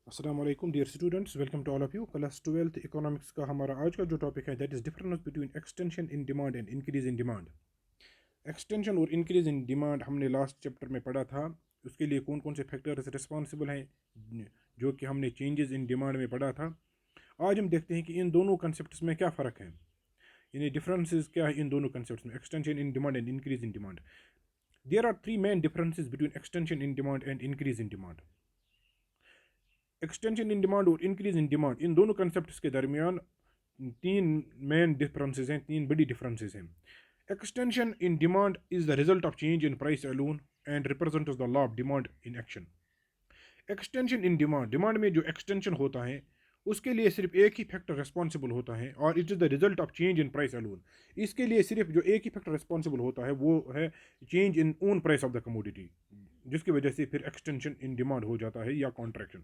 अस्सलाम वालेकुम dear students, welcome to all of you. Class 12th economics का हमारा आज का जो टॉपिक है that is difference between extension in demand and increase in demand. Extension और इंक्रीज इन डिमांड हमने लास्ट चैप्टर में पढ़ा था। उसके लिए कौन कौन से फैक्टर्स रिस्पॉन्सिबल हैं जो कि हमने चेंजेस इन डिमांड में पढ़ा था। आज हम देखते हैं कि इन दोनों कंसेप्ट्स में क्या फ़र्क है, यानी डिफरेंसेस क्या है इन दोनों कंसेप्ट्स में, extension in demand and increase in demand. There are three main differences between extension in demand and increase in demand. Extension in demand और इंक्रीज इन डिमांड, इन दोनों कंसेप्ट्स के दरमियान तीन मेन डिफरेंसेस हैं, तीन बड़ी डिफरेंसेस हैं। Extension in demand is the result of change in price alone and represents the law of demand in action. Extension in demand, demand में जो एक्सटेंशन होता है उसके लिए सिर्फ एक ही फैक्टर रिस्पॉन्सिबल होता है और it is the result of change in price alone. इसके लिए सिर्फ जो एक ही फैक्टर रिस्पॉन्सिबल होता है वो है change in own price of the commodity, जिसकी वजह से फिर एक्सटेंशन इन डिमांड हो जाता है या contraction.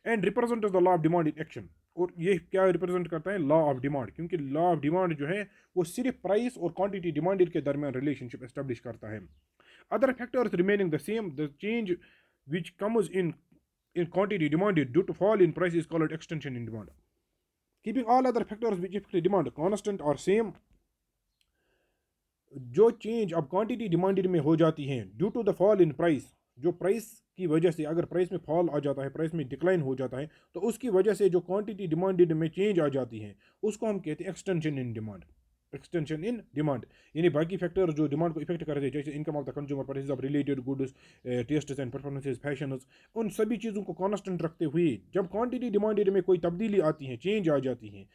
And represent the law of demand in action, और ये क्या रिप्रेजेंट करता है, लॉ ऑफ डिमांड, क्योंकि लॉ ऑफ डिमांड जो है वो सिर्फ प्राइस और क्वांटिटी डिमांडेड के दरमियान रिलेशनशिप एस्टेब्लिश करता है। Other factors remaining the same, the change which comes in quantity demanded due to fall in price is called extension in demand. Keeping all other factors which affect demand constant or same, जो change अब quantity demanded में हो जाती हैं due to the fall in price, जो price की वजह से अगर प्राइस में फॉल आ जाता है, प्राइस में डिक्लाइन हो जाता है, तो उसकी वजह से जो क्वांटिटी डिमांडेड में चेंज आ जाती है उसको हम कहते हैं extension in demand. Extension in demand यानी बाकी फैक्टर जो डिमांड को इफेक्ट करते हैं, जैसे income of the consumer, prices of related goods, tests and performances, fashions, उन सभी चीज़ों को कांस्टेंट रखते हुए जब क्वांटिटी डिमांडेड में कोई तब्दीली आती है, चेंज आ जाती है,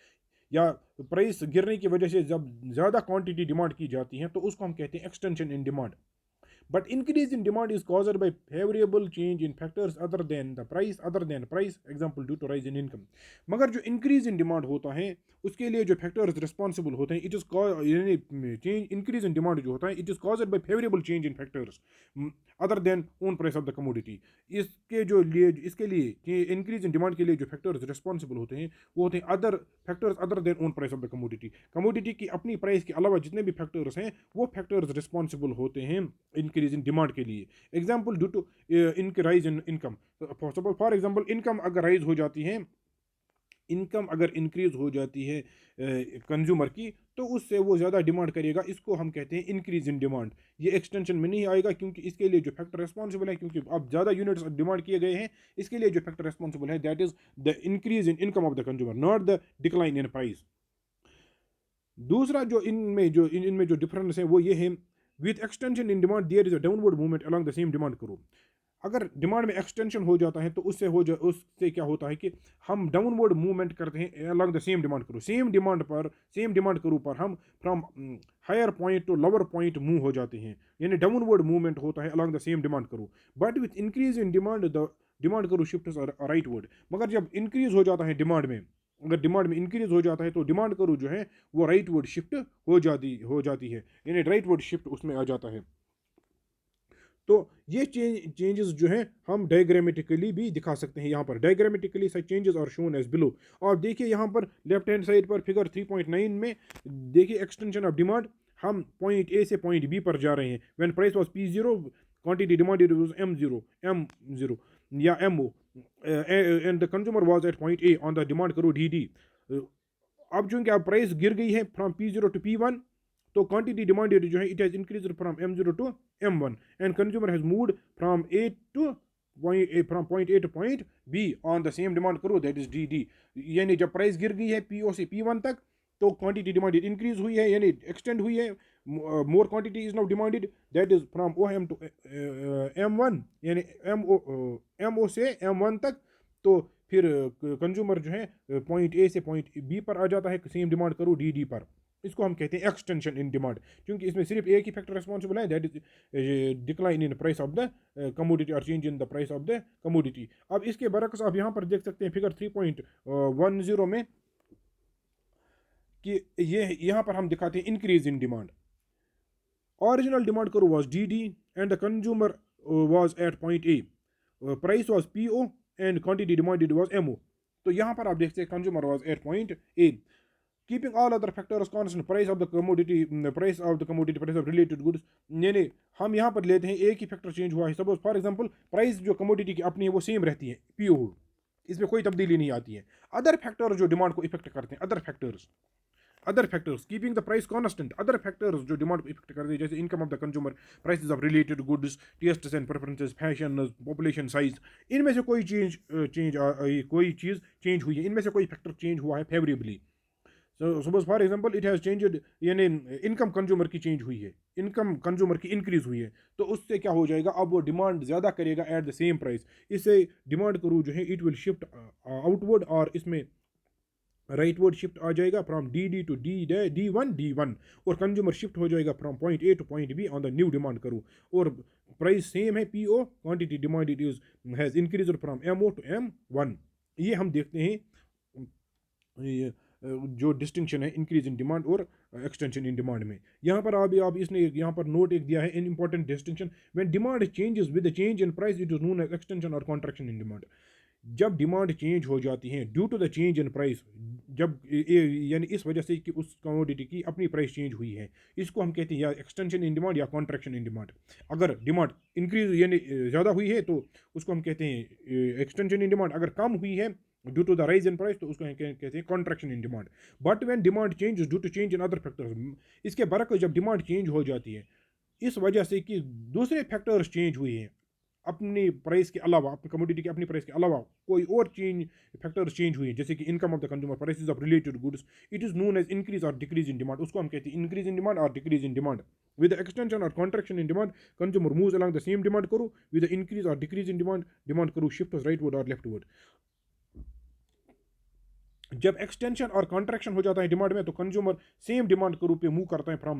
या प्राइस गिरने की वजह से जब ज़्यादा क्वांटिटी डिमांड की जाती है, तो उसको हम कहते हैं extension in demand. But increase in demand is caused by favorable change in factors other than the price, example due to rise in income। मगर जो increase in demand होता है उसके लिए जो factors responsible होते हैं, it is यानी change increase in demand जो होता है it is caused by favorable change in factors other than own price of the commodity। इसके लिए increase in demand के लिए जो factors responsible होते हैं वो होते हैं other than own price of the commodity की अपनी प्राइस के अलावा जितने भी factors हैं वो factors responsible होते हैं इंक्रीज इन डिमांड के लिए। Example due to rise in income, for example income अगर राइज हो जाती है, इनकम अगर इंक्रीज हो जाती है कंज्यूमर की, तो उससे वो ज़्यादा डिमांड करेगा, इसको हम कहते हैं इंक्रीज इन डिमांड। ये एक्सटेंशन में नहीं आएगा क्योंकि इसके लिए जो फैक्टर रिस्पॉन्सिबल है, क्योंकि अब ज़्यादा यूनिट्स डिमांड किए गए हैं, इसके लिए जो फैक्टर रिस्पॉन्सिबल है that is the increase in income of the consumer, not the decline in price. दूसरा जो इनमें जो डिफरेंस है वो ये है, with extension in demand there is a downward movement along the same demand curve. अगर डिमांड में एक्सटेंशन हो जाता है तो उससे क्या होता है कि हम डाउनवर्ड मूवमेंट करते हैं along the same demand curve, same demand curve पर हम from higher point to lower point move हो जाते हैं, यानी डाउनवर्ड मूवमेंट होता है along the same demand curve. But with increase in demand the demand curve shift rightward. मगर जब इंक्रीज हो जाता है डिमांड में, अगर डिमांड में इंक्रीज हो जाता है तो डिमांड करो जो है वो राइटवर्ड शिफ्ट हो जाती है, यानी राइटवर्ड शिफ्ट उसमें आ जाता है। तो ये चेंजेस जो हैं हम डायग्रामेटिकली भी दिखा सकते हैं। यहाँ पर diagrammatically such changes are shown as below. और देखिए यहाँ पर लेफ्ट हैंड साइड पर फिगर 3.9 में देखिए एक्सटेंशन ऑफ डिमांड, हम पॉइंट ए से पॉइंट बी पर जा रहे हैं। When price was P0, quantity demanded was M0 या MO, and the consumer was at point A on the demand curve DD। अब चूंकि अब प्राइस गिर गई है फ्रॉम P0 टू P1, तो क्वांटिटी डिमांडेड जो है it has increased from M0 to M1 and consumer has moved from point A to point B on the same demand curve that is DD। यानी जब price गिर गई है PO से P1 तक, तो क्वांटिटी डिमांडेड इंक्रीज हुई है, यानी एक्सटेंड हुई है, more quantity is now demanded that is from OM to M1, यानी MO से M1 तक। तो फिर कंज्यूमर जो है पॉइंट ए से पॉइंट बी पर आ जाता है सेम डिमांड करो DD पर। इसको हम कहते हैं एक्सटेंशन इन डिमांड, क्योंकि इसमें सिर्फ एक ही फैक्टर रिस्पॉन्सिबल है that is decline in price of the commodity और change in the price of the commodity. अब इसके बरक्स आप यहाँ पर देख सकते हैं फिगर 3.10 में कि ये यहाँ पर हम दिखाते हैं increase in demand. Original demand curve was DD and the consumer was at point A, price was PO and quantity demanded was MO। तो यहाँ पर आप देखते हैं consumer was at point A. Keeping all other factors constant, price of the commodity, price of related goods, यानी हम यहाँ पर लेते हैं एक ही फैक्टर चेंज हुआ है। सपोज फॉर एग्जांपल प्राइस जो कमोडिटी की अपनी है वो सेम रहती है PO, इसमें कोई तब्दीली नहीं आती है। अदर फैक्टर्स जो डिमांड को इफेक्ट करते हैं, other factors keeping the price constant, other factors जो डिमांड को इफेक्ट करते हैं, जैसे income of the consumer, prices of related goods, tests and preferences, fashion, population size, इनमें से कोई कोई चीज़ चेंज हुई है, इनमें से कोई फैक्टर चेंज हुआ है favourably. Suppose for example it has changed, यानी इनकम कंज्यूमर की चेंज हुई है, इनकम कंज्यूमर की इंक्रीज हुई है, तो उससे क्या हो जाएगा, अब वो डिमांड ज़्यादा करेगा एट द सेम प्राइस। इससे डिमांड करूँ जो है इट विल शिफ्ट आउटवर्ड, और इसमें राइटवर्ड शिफ्ट आ जाएगा from D D to D one, और कंज्यूमर शिफ्ट हो जाएगा from point A to point B on the new demand curve, और प्राइस सेम है P O, quantity demand it is has increase from M O to M1। ये हम देखते हैं जो डिस्टिंक्शन है इंक्रीज इन डिमांड और एक्सटेंशन इन डिमांड में। यहाँ पर आप इसने यहाँ पर नोट एक दिया है, an important distinction, when demand changes with the change in price it is known as extension और कॉन्ट्रैक्शन इन डिमांड। जब डिमांड चेंज हो जाती है due to the change in price, जब यानी इस वजह से कि उस कमोडिटी की अपनी प्राइस चेंज हुई है, इसको हम कहते हैं या एक्सटेंशन इन डिमांड या कॉन्ट्रैक्शन इन डिमांड। अगर डिमांड इंक्रीज यानी ज़्यादा हुई है तो उसको हम कहते हैं एक्सटेंशन इन डिमांड, अगर कम हुई है due to the rise in price तो उसको कहते हैं contraction in demand. But when demand change due to change in other factors, इसके बरक्स जब डिमांड चेंज हो जाती है इस वजह से कि दूसरे फैक्टर्स चेंज हुए हैं, अपनी प्राइस के अलावा, अपनी कमोडिटी की अपनी प्राइस के अलावा कोई और फैक्टर्स चेंज हुए हैं, जैसे कि income of the consumer, prices of related goods, it is known as increase और डिक्रीज इन डिमांड, उसको हम कहते हैं इंक्रीज इन डिमांड और decrease in demand. With extension और contraction in demand, consumer moves along the same demand curve, with increase और decrease in demand, demand curve shift rightward और leftward. जब extension और कॉन्ट्रैक्शन हो जाता है डिमांड में तो कंज्यूमर सेम डिमांड के रूप में मूव करता है from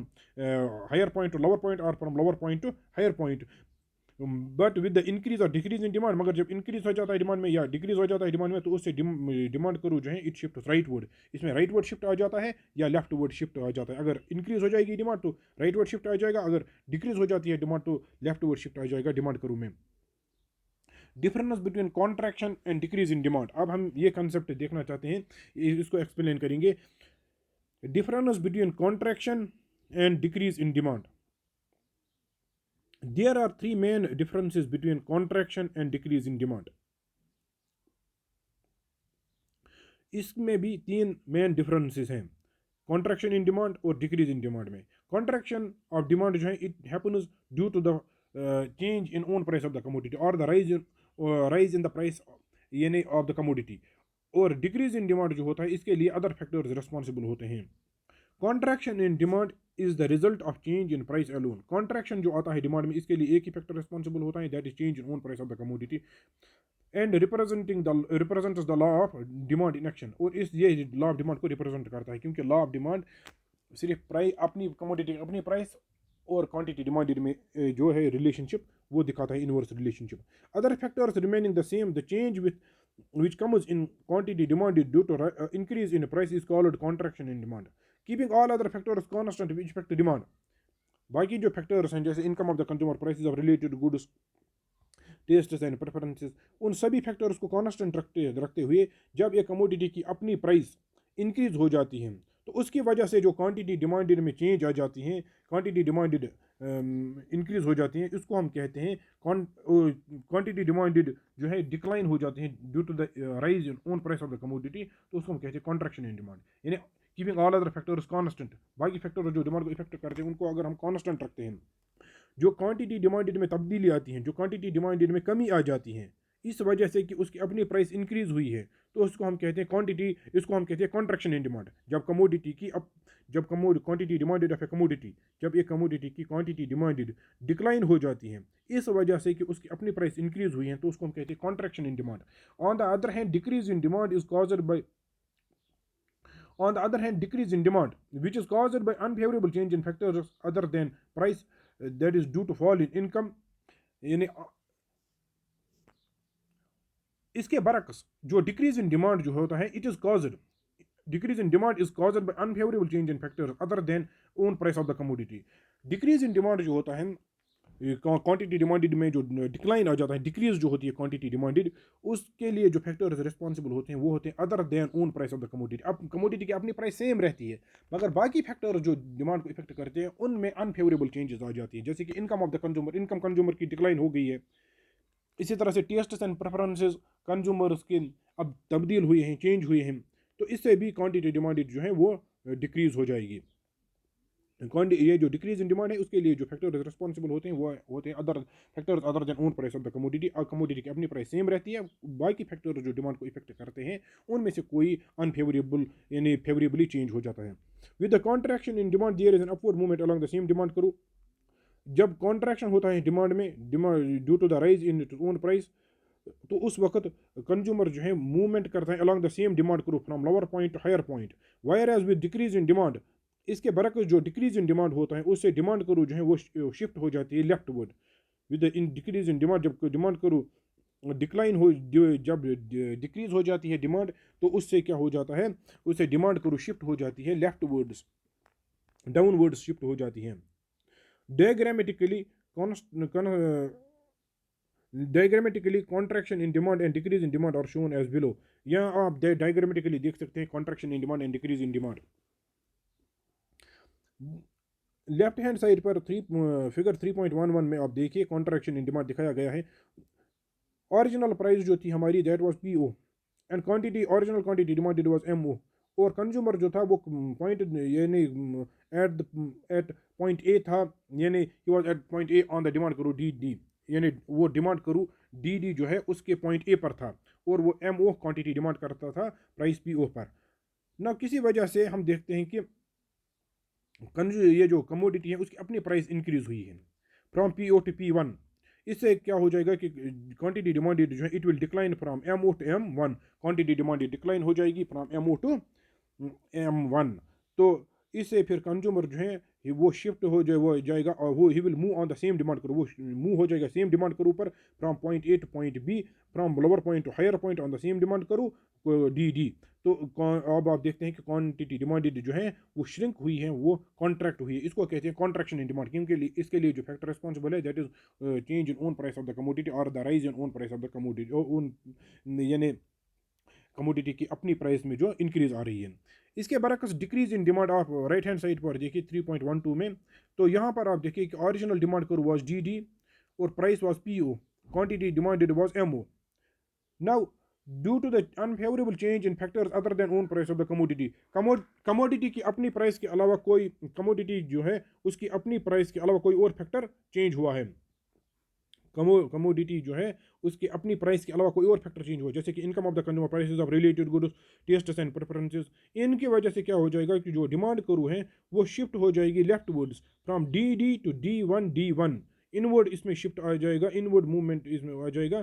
higher point to lower point और from lower point to higher point. But with the increase और डिक्रीज इन डिमांड, मगर जब इंक्रीज हो जाता है डिमांड में या डिक्रीज हो जाता है डिमांड में तो उससे डिमांड करूँ जो है इट शिफ्ट राइटवर्ड, इसमें राइटवर्ड शिफ्ट आ जाता है या लेफ्टवर्ड शिफ्ट आ जाता है। अगर इंक्रीज हो जाएगी डिमांड तो राइटवर्ड शिफ्ट आ जाएगा, अगर डिक्रीज हो जाती है डिमांड तो लेफ्टवर्ड शिफ्ट आ जाएगा डिमांड करूँ में। Difference between contraction and decrease in demand, अब हम ये कंसेप्ट देखना चाहते हैं, इसको एक्सप्लेन करेंगे। Difference between contraction and decrease in demand, there are three main differences between contraction and decrease in demand। इसमें भी तीन मेन डिफरेंसेस हैं, कॉन्ट्रैक्शन इन डिमांड और डिक्रीज इन डिमांड में। कॉन्ट्रैक्शन ऑफ डिमांड जो है it happens due to the change in own price of the commodity और the rise in the price यानी ऑफ द कमोडिटी, और decrease in demand जो होता है इसके लिए अदर फैक्टर्स रिस्पॉन्सिबल होते हैं। Contraction in demand is the result of change in price alone, contraction जो आता है डिमांड में इसके लिए एक ही फैक्टर रिस्पॉन्सिबल होता है, that is change in own price of the commodity and represents the law of demand in action, और ये लॉ ऑफ डिमांड को रिप्रेजेंट करता है, क्योंकि लॉ ऑफ डिमांड सिर्फ प्राइस, अपनी कमोडिटी अपनी प्राइस और क्वांटिटी डिमांडेड में जो है रिलेशनशिप वो दिखाता है, inverse relationship. Other factors remaining the same, the change with which comes in quantity demanded due to increase in price is called contraction in demand, keeping all other factors constant which affect demand। बाकी जो factors हैं जैसे income of the consumer, prices of related goods, tests and preferences, उन सभी factors को constant रखते हुए जब एक कमोडिटी की अपनी प्राइस इंक्रीज हो जाती है तो उसकी वजह से जो क्वांटिटी डिमांडेड में चेंज आ जाती हैं, क्वांटिटी डिमांडेड इंक्रीज हो जाती हैं, इसको हम कहते हैं क्वांटिटी डिमांडेड जो है डिक्लाइन हो जाती हैं due to the rise in own price of the commodity, तो उसको हम कहते हैं कॉन्ट्रैक्शन इन डिमांड। यानी keeping all other factors constant, बाकी फैक्टर जो डिमांड को इफेक्ट करते हैं उनको अगर हम कांस्टेंट रखते हैं, जो क्वांटिटी डिमांडेड में तब्दीली आती है, जो क्वांटिटी डिमांडेड में कमी आ जाती है इस वजह से कि उसकी अपनी प्राइस इंक्रीज हुई है, तो उसको हम कहते हैं क्वांटिटी, इसको हम कहते हैं कॉन्ट्रैक्शन इन डिमांड। जब कमोडिटी की quantity demanded of A commodity, जब एक कमोडिटी की क्वांटिटी डिमांडेड डिक्लाइन हो जाती है इस वजह से कि उसकी अपनी प्राइस इंक्रीज हुई है तो उसको हम कहते हैं contraction in demand. On the other hand decrease in demand is caused by decrease in demand which is caused by unfavorable change in factors other than price, that is due to fall in income। यानी इसके बरक्स जो decrease in demand जो होता है, it is caused, decrease in demand is caused by unfavourable change in factors other than own price of the commodity. Decrease in demand जो होता है, क्वांटिटी डिमांडेड में जो डिक्लाइन आ जाता है, डिक्रीज जो होती है क्वांटिटी डिमांडेड, उसके लिए जो फैक्टर्स रिस्पॉन्सिबल होते हैं वो होते हैं other than own price of the commodity. अब कमोडिटी की अपनी प्राइस सेम रहती है मगर बाकी फैक्टर्स जो डिमांड को इफेक्ट करते हैं उनमें अनफेवरेबल चेंजेस आ जाती है, जैसे कि income of the consumer, income consumer की डिक्लाइन हो गई है, इसी तरह से टेस्ट्स एंड प्रेफरेंसेस कंज्यूमर्स के अब तब्दील हुए हैं, चेंज हुए हैं, तो इससे भी क्वांटिटी डिमांडेड जो है वो डिक्रीज़ हो जाएगी। ये जो डिक्रीज इन डिमांड है उसके लिए जो फैक्टर्स रिस्पॉन्सिबल होते हैं वो होते हैं other factors other than own price of the commodity. और कमोडिटी की अपनी प्राइस सेम रहती है, बाकी फैक्टर्स जो डिमांड को इफेक्ट करते हैं उनमें से कोई अनफेवरेबल यानी फेवरेबली चेंज हो जाता है। With the contraction in demand there is an upward movement along the same demand curve. जब कॉन्ट्रैक्शन होता है डिमांड में, demand due to the rise in own price, तो उस वक्त कंज्यूमर जो है मूवमेंट करता है along the same demand curve from lower point to higher point. Whereas with decrease in demand, इसके बरक्स जो डिक्रीज इन डिमांड होता है उससे डिमांड करो जो है वो शिफ्ट हो जाती है leftward. With in decrease in demand, जब डिमांड करो डिक्लाइन हो, जब डिक्रीज हो जाती है डिमांड, तो उससे क्या हो जाता है, उससे डिमांड करो शिफ्ट हो जाती है लेफ्टवर्ड्स, डाउनवर्ड्स शिफ्ट हो जाती है। Diagrammatically diagrammatically contraction in demand and decrease in demand are shown as below. यहाँ आप डायग्रामेटिकली देख सकते हैं contraction in demand and decrease in demand. Left hand side पर फिगर 3.11 में आप देखिए कॉन्ट्रैक्शन इन डिमांड दिखाया गया है। ओरिजिनल प्राइस जो थी हमारी that was P O and quantity, original quantity demanded was M O, और कंज्यूमर जो था वो पॉइंट यानी एट पॉइंट ए था, यानी he was at point A on the demand curve D D, यानी वो डिमांड करूँ डी डी जो है उसके पॉइंट ए पर था, और वो एमओ क्वांटिटी डिमांड करता था प्राइस पीओ पर। ना किसी वजह से हम देखते हैं कि ये जो कमोडिटी है उसकी अपनी प्राइस इंक्रीज हुई है from P O to P one. इससे क्या हो जाएगा कि क्वांटिटी डिमांडेड जो है it will decline from M O to M one, quantity demanded decline हो जाएगी from M O to M one. तो इससे फिर कंज्यूमर जो है वो शिफ्ट हो जाए, वो जाएगा और वो ही will move on the same demand curve, वो मूव हो जाएगा सेम डिमांड करो पर from point A to point B, from lower point to higher point on the same demand curve D D. तो अब आप देखते हैं कि क्वांटिटी डिमांडेड जो है वो श्रिंक हुई है, वो कॉन्ट्रैक्ट हुई है, इसको कहते हैं कॉन्ट्रैक्शन इन डिमांड। क्योंकि इसके लिए जो फैक्टर रिस्पॉन्सिबल है that is change in own price of the commodity और the rise in own price of the commodity, यानी कमोडिटी की अपनी प्राइस में जो इंक्रीज आ रही है। इसके बरक्स डिक्रीज इन डिमांड आप राइट हैंड साइड पर देखिए 3.12 में, तो यहाँ पर आप देखिए कि original demand curve was D D और price was P O, quantity demanded was M O. Now due to the unfavourable change in factors other than own price of the commodity, commodity की अपनी price के अलावा कोई, commodity जो है उसकी अपनी प्राइस के अलावा कोई और फैक्टर चेंज हुआ है, कमोडिटी जो है उसकी अपनी प्राइस के अलावा कोई और फैक्टर चेंज हुआ, जैसे कि income of the consumer, prices of related goods, tests and preferences. इनकी वजह से क्या हो जाएगा कि जो डिमांड करू है वो शिफ्ट हो जाएगी leftwards from D D to D one, inward इसमें शिफ्ट आ जाएगा, इनवर्ड मूवमेंट इसमें आ जाएगा।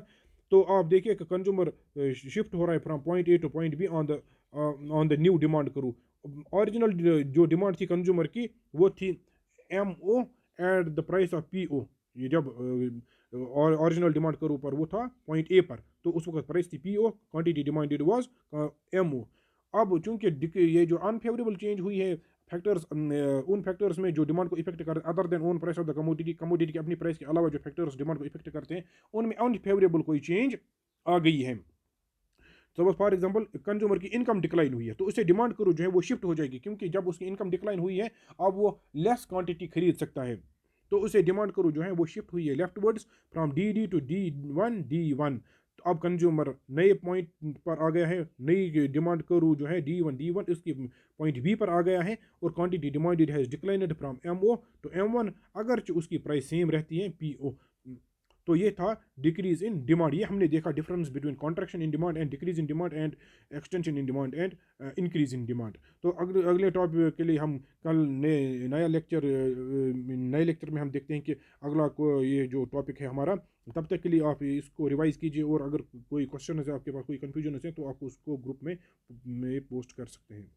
तो आप देखिए कि कंज्यूमर शिफ्ट हो रहा है from point A to point B on the new demand curve. Original जो डिमांड थी कंज्यूमर की वो थी M O at the price of P O, ये जब और ओरिजिनल डिमांड करो पर वो था पॉइंट ए पर, तो उस वक्त प्राइस थी P O, quantity demanded was M O. अब चूंकि ये जो अनफेवरेबल चेंज हुई है फैक्टर्स, उन फैक्टर्स में जो डिमांड को इफेक्ट कर other than own price of the commodity, commodity की अपनी प्राइस के अलावा जो फैक्टर्स डिमांड को इफेक्ट करते हैं उनमें अनफेवरेबल कोई चेंज आ गई है। सपोज फॉर एग्जांपल कंज्यूमर की इनकम डिक्लाइन हुई है तो उससे डिमांड करो जो है वो शिफ्ट हो जाएगी, क्योंकि जब उसकी इनकम डिक्लाइन हुई है अब वो लेस क्वांटिटी खरीद सकता है, तो उसे डिमांड करो जो है वो शिफ्ट हुई है leftwards from D D to D one. तो अब कंज्यूमर नए पॉइंट पर आ गया है, नई डिमांड करो जो है डी वन इसकी पॉइंट बी पर आ गया है, और quantity demanded has declined from M O to M one, अगर उसकी प्राइस सेम रहती है पी ओ। तो ये था डिक्रीज इन डिमांड। ये हमने देखा difference between contraction in demand and decrease in demand and extension in demand and increase in demand. तो अगले टॉपिक के लिए हम कल नए लेक्चर में हम देखते हैं कि अगला ये जो टॉपिक है हमारा। तब तक के लिए आप इसको रिवाइज कीजिए, और अगर कोई क्वेश्चन है आपके पास, कोई कन्फ्यूजन है तो आप उसको ग्रुप में पोस्ट कर सकते हैं।